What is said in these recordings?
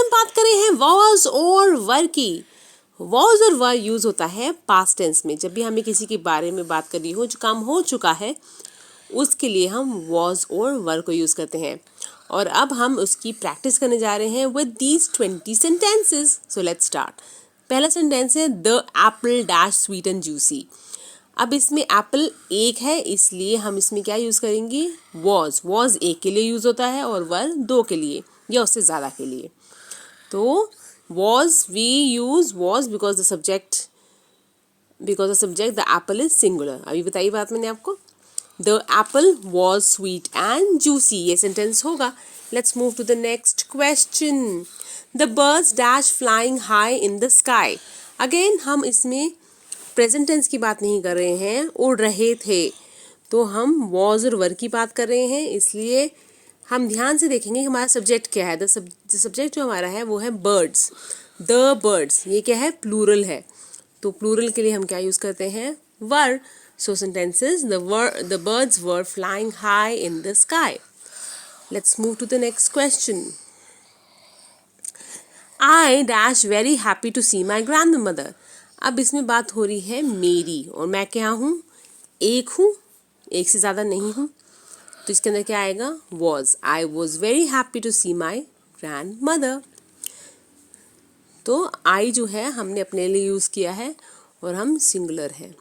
हम बात करें हैं वॉज और वर की। वॉज और वर यूज होता है पास्ट टेंस में। जब भी हमें किसी के बारे में बात करनी हो जो काम हो चुका है, उसके लिए हम वॉज और वर को यूज करते हैं। और अब हम उसकी प्रैक्टिस करने जा रहे हैं with these 20 sentences. So let's start. पहला सेंटेंस है the Apple dash sweet and juicy. अब इसमें एप्पल एक है, इसलिए हम इसमें क्या यूज करेंगे, वॉज। वॉज एक के लिए यूज होता है और वर दो के लिए या उससे ज्यादा के लिए। तो was we use was because the subject the apple is singular. अभी बताई बात मैंने आपको। The apple was sweet and juicy, ये सेंटेंस होगा। Let's move to the next question. The birds dash flying high in the sky. Again हम इसमें present tense की बात नहीं कर रहे हैं, उड़ रहे थे। तो हम वॉज और वर की बात कर रहे हैं, इसलिए हम ध्यान से देखेंगे हमारा सब्जेक्ट क्या है। सब्जेक्ट जो हमारा है वो है बर्ड्स। द बर्ड्स, ये क्या है, प्लूरल है। तो प्लूरल के लिए हम क्या यूज करते हैं, were. So sentences the birds were flying high in the sky. Let's move to the next question. I dash very happy to see my grandmother. अब इसमें बात हो रही है मेरी, और मैं क्या हूँ, एक हूँ, एक से ज़्यादा नहीं हूँ। तो इसके अंदर क्या आएगा, was. I was very happy to see my grandmother. तो आई जो है हमने अपने लिए यूज़ किया है और हम सिंगुलर है।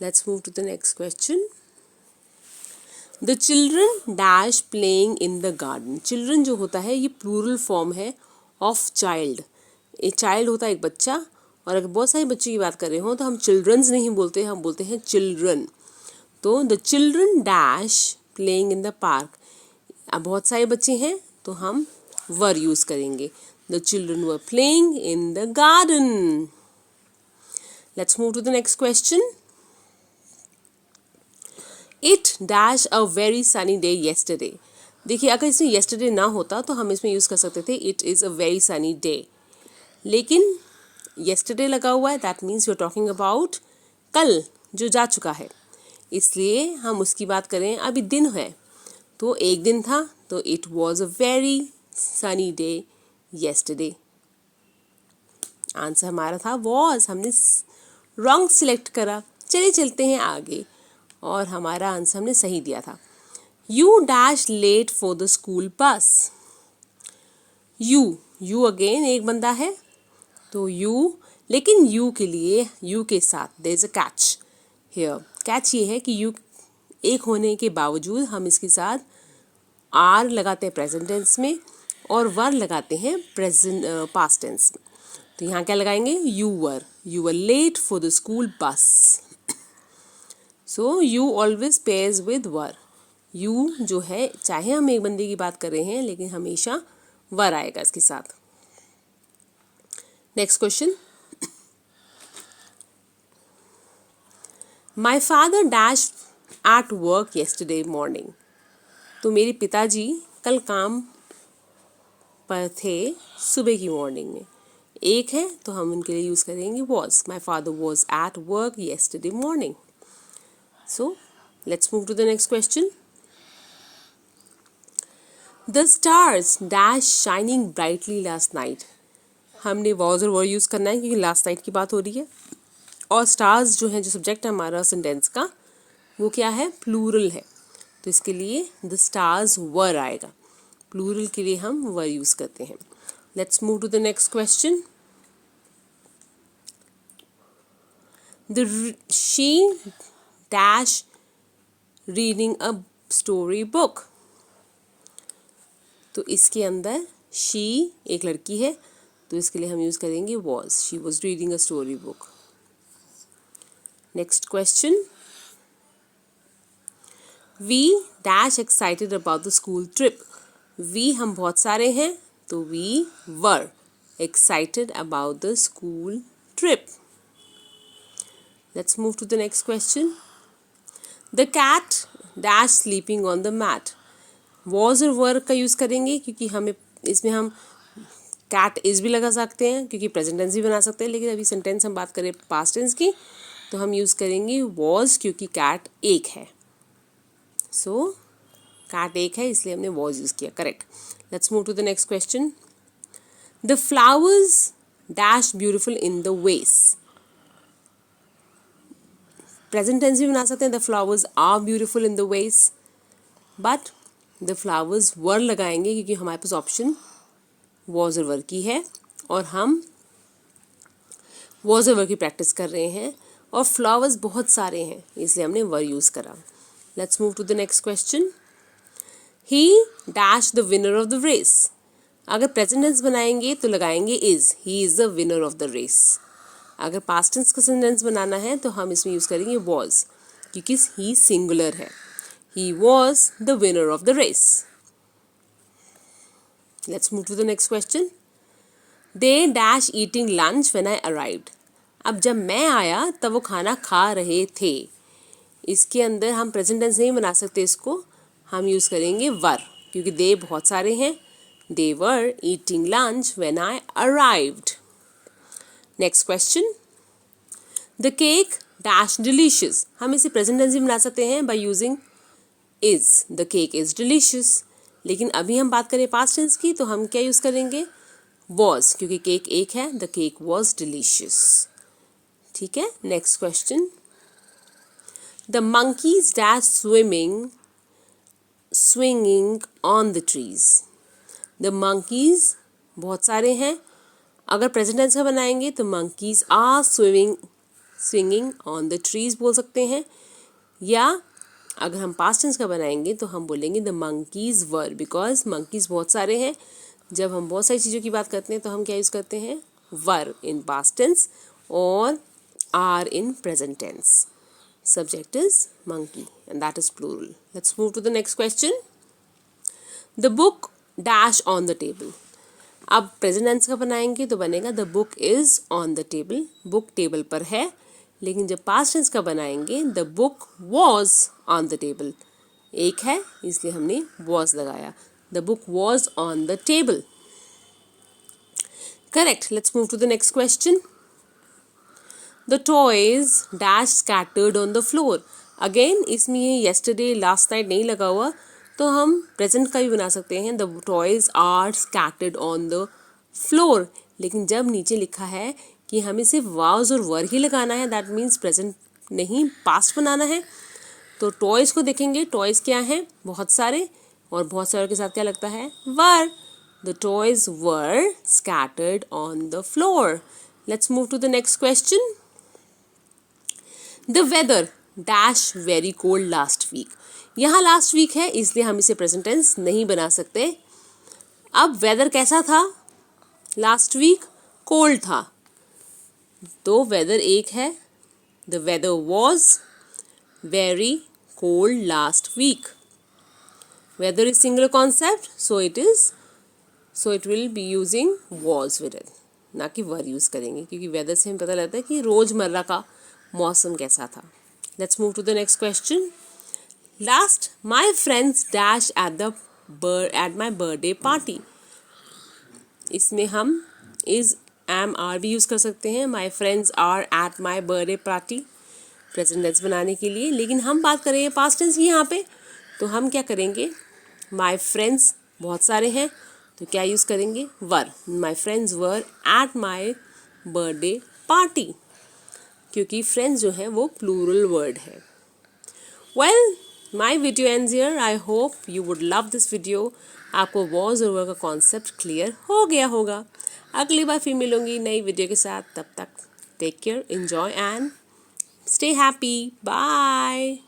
Let's move to the next question. The children dash playing in the garden. Children जो होता है ये प्लूरल फॉर्म है ऑफ चाइल्ड। एक चाइल्ड होता है एक बच्चा, और अगर बहुत सारे बच्चों की बात कर रहे हो तो हम चिल्ड्रंस नहीं बोलते, हम बोलते हैं चिल्ड्रन। तो the children dash playing in the park. अब बहुत सारे बच्चे हैं तो हम वर यूज करेंगे। The children were playing in the garden. Let's move to the next question. It dash a very sunny day yesterday. देखिए अगर इसमें येस्टरडे ना होता तो हम इसमें यूज कर सकते थे it is a very sunny day, लेकिन येस्टरडे लगा हुआ है, that means you are talking about कल जो जा चुका है, इसलिए हम उसकी बात करें। अभी दिन है तो एक दिन था, तो it was a very sunny day yesterday. Answer हमारा था वॉज, हमने रॉन्ग सिलेक्ट करा। चलिए चलते हैं आगे, और हमारा आंसर हमने सही दिया था। You dash late for the school bus. You again एक बंदा है, तो यू, लेकिन यू के लिए यू के साथ there is a catch here. Catch ये है कि यू एक होने के बावजूद हम इसके साथ आर लगाते हैं प्रेजेंट टेंस में और वर लगाते हैं पास्ट टेंस में। तो यहाँ क्या लगाएंगे, you were late for the school bus. So you always pairs with were. You जो है, चाहे हम एक बंदे की बात कर रहे हैं, लेकिन हमेशा वर आएगा इसके साथ। Next question. My father dash at work yesterday morning. तो मेरे पिताजी कल काम पर थे सुबह की मॉर्निंग में। एक है तो हम उनके लिए यूज़ करेंगे was. My father was at work yesterday morning. So let's move to the next question. The stars dash shining brightly last night. हमने वॉज और वर यूज़ करना है क्योंकि लास्ट नाइट की बात हो रही है, और स्टार्स जो है, जो सब्जेक्ट है हमारा सेंटेंस का, वो क्या है, प्लूरल है। तो इसके लिए द स्टार्स वर आएगा। प्लूरल के लिए हम वर यूज करते हैं। Let's move to the next question. She dash reading a story book. तो इसके अंदर शी एक लड़की है, तो इसके लिए हम यूज करेंगे was. She was reading a story book. Next question. We dash excited about the school trip. We हम बहुत सारे हैं, तो we were excited about the school trip. Let's move to the next question. The cat dash sleeping on the mat. Was और were का use करेंगे क्योंकि हमें इसमें हम कैट इज भी लगा सकते हैं, क्योंकि प्रेजेंट टेंस भी बना सकते हैं, लेकिन अभी सेंटेंस हम बात करें पास्ट टेंस की, तो हम यूज करेंगे वॉज क्योंकि कैट एक है। सो कैट एक है इसलिए हमने वॉज यूज किया, correct. Let's move to the next question. The flowers dash beautiful in the vase. Present tense भी बना सकते हैं, the flowers are beautiful in the vase, but the flowers were लगाएंगे क्योंकि हमारे पास ऑप्शन वॉज और वर की है और हम वॉज और वर की प्रैक्टिस कर रहे हैं और फ्लावर्स बहुत सारे हैं इसलिए हमने वर यूज़ करा। Let's move to the next question. He dash the winner of the race. अगर प्रेजेंट टेंस बनाएंगे तो लगाएंगे is, he is the winner of the race. अगर पास्ट टेंस का सेंटेंस बनाना है तो हम इसमें यूज़ करेंगे वॉज, क्योंकि ही सिंगुलर है। He was the winner of the race. Let's move to the next question. They dash eating lunch when I arrived. अब जब मैं आया तब वो खाना खा रहे थे। इसके अंदर हम प्रेजेंट टेंस नहीं बना सकते, इसको हम यूज़ करेंगे वर, क्योंकि दे बहुत सारे हैं। They were eating lunch when I arrived. Next question. The cake dash delicious. हम इसे प्रेजेंट टेंस भी बना सकते हैं by using is, the cake is delicious. लेकिन अभी हम बात करें पास्ट टेंस की तो हम क्या यूज़ करेंगे, वॉज, क्योंकि केक एक है, द केक वॉज डिलीशियस। ठीक है, next question. The monkeys dash swinging on the trees। The monkeys बहुत सारे हैं। अगर प्रेजेंट टेंस का बनाएंगे तो monkeys are swinging on the trees बोल सकते हैं, या अगर हम पास्ट टेंस का बनाएंगे तो हम बोलेंगे the monkeys were, because monkeys बहुत सारे हैं। जब हम बहुत सारी चीज़ों की बात करते हैं तो हम क्या यूज़ करते हैं, were in past tense और are in present tense। Subject is monkey and that is plural. Let's move to the next question. The book dash on the table। अब प्रेजेंट टेंस का बनाएंगे तो बनेगा the book is on the table. Book table पर है। लेकिन जब past tense का बनाएंगे the book was on the table. एक है इसलिए हमने वॉज लगाया। The book was on the table. Correct. Let's move to the next question. The toys dash scattered on the floor। Again इसमें ये yesterday लास्ट नाइट नहीं लगा हुआ, तो हम प्रेजेंट का भी बना सकते हैं, the toys are scattered on the floor। लेकिन जब नीचे लिखा है कि हमें सिर्फ वाज और वर ही लगाना है, दैट मीन्स प्रेजेंट नहीं पास्ट बनाना है, तो टॉयज को देखेंगे, टॉयज क्या हैं, बहुत सारे, और बहुत सारे के साथ क्या लगता है, were. The toys were scattered on the floor। Let's move to the next question. The weather dash very cold last week. यहाँ लास्ट वीक है इसलिए हम इसे प्रेजेंट टेंस नहीं बना सकते। अब वेदर कैसा था लास्ट वीक, कोल्ड था, तो वेदर एक है, the weather was very cold last week. Weather is singular concept, so it will be using was with it, ना कि वर यूज करेंगे, क्योंकि वेदर से हमें पता लगता है कि रोजमर्रा का मौसम कैसा था। Let's move to the next question. Last my friends dash at my birthday party. इसमें हम इज एम आर भी यूज़ कर सकते हैं। My friends are at my birthday party present tense बनाने के लिए। लेकिन हम बात करेंगे पास्ट टेंस की यहाँ पे, तो हम क्या करेंगे, माई फ्रेंड्स बहुत सारे हैं तो क्या यूज़ करेंगे, were. My friends were at my birthday party, क्योंकि फ्रेंड्स जो है वो प्लूरल वर्ड है। Well, my video ends here. I hope you would love this video. आपको वॉज और वर का कॉन्सेप्ट क्लियर हो गया होगा। अगली बार फिर मिलूंगी नई वीडियो के साथ। तब तक take care, enjoy and stay happy. Bye.